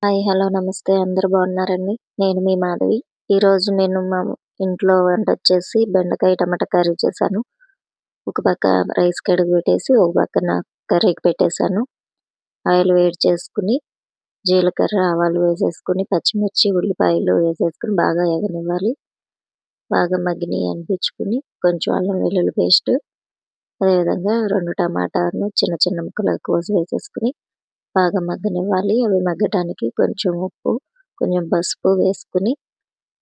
Hi. Hello. నమస్తే. అందరూ బాగున్నారండి? నేను మీ మాధవి. ఈరోజు నేను మా ఇంట్లో వంటొచ్చేసి బెండకాయ టమాటా కర్రీ చేశాను. ఒక పక్క రైస్ కడిగి పెట్టేసి, ఒక పక్కన కర్రీకి పెట్టేశాను. ఆయిల్ వేడి చేసుకొని, జీలకర్ర, ఆవాలు వేసేసుకొని, పచ్చిమిర్చి, ఉల్లిపాయలు వేసేసుకొని బాగా ఏగనివ్వాలి. బాగా మగ్గినయి అనిపించుకొని, కొంచెం అల్లం వెల్లుల్లి పేస్టు, అదేవిధంగా 2 టమాటాలను చిన్న చిన్న ముక్కలుగా కోసి వేసేసుకొని బాగా మగ్గనివ్వాలి. అవి మగ్గటానికి కొంచెం ఉప్పు, కొంచెం పసుపు వేసుకొని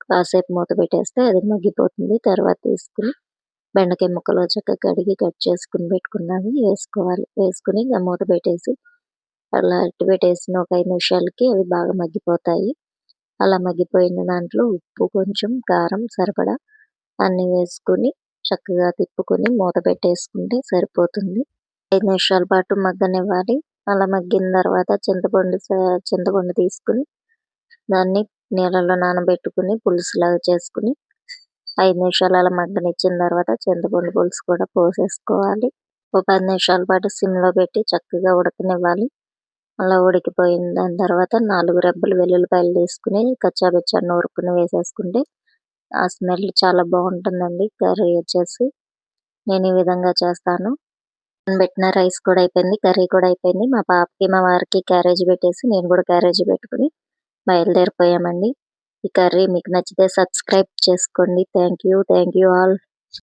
కాసేపు మూత పెట్టేస్తే అది మగ్గిపోతుంది. తర్వాత తీసుకొని బెండకాయ ముక్కలు చక్కగా కడిగి కట్ చేసుకొని పెట్టుకున్నవి వేసుకోవాలి. వేసుకొని ఇంక మూత పెట్టేసి అలా అట్టి పెట్టేసిన ఒక 5 నిమిషాలకి అవి బాగా మగ్గిపోతాయి. అలా మగ్గిపోయిన దాంట్లో ఉప్పు, కొంచెం కారం సరిపడా అన్నీ వేసుకొని చక్కగా తిప్పుకొని మూత పెట్టేసుకుంటే సరిపోతుంది. 5 నిమిషాల పాటు మగ్గనివ్వాలి. అలా మగ్గిన తర్వాత చింతపండు తీసుకొని దాన్ని నీళ్ళలో నానబెట్టుకొని పులుసులాగా చేసుకొని 5 నిమిషాలు అలా మగ్గనిచ్చిన తర్వాత చింతపండు పులుసు కూడా పోసేసుకోవాలి. ఒక 10 నిమిషాల పాటు సిమ్‌లో పెట్టి చక్కగా ఉడకనివ్వాలి. అలా ఉడికిపోయిన దాని తర్వాత 4 రెబ్బలు వెల్లుల్లిపాయలు తీసుకొని కచ్చాపిచ్చా నూరుకొని వేసేసుకుంటే ఆ స్మెల్ చాలా బాగుంటుందండి. కర్రీ వచ్చేసి నేను ఈ విధంగా చేస్తాను. పెట్టిన రైస్ కూడా అయిపోయింది. కర్రీ కూడా అయిపోయింది. మా పాపకి, మా వారికి క్యారేజీ పెట్టేసి నేను కూడా క్యారేజీ పెట్టుకొని బయలుదేరిపోయామండి. ఈ కర్రీ మీకు నచ్చితే సబ్స్క్రైబ్ చేసుకోండి. Thank you all.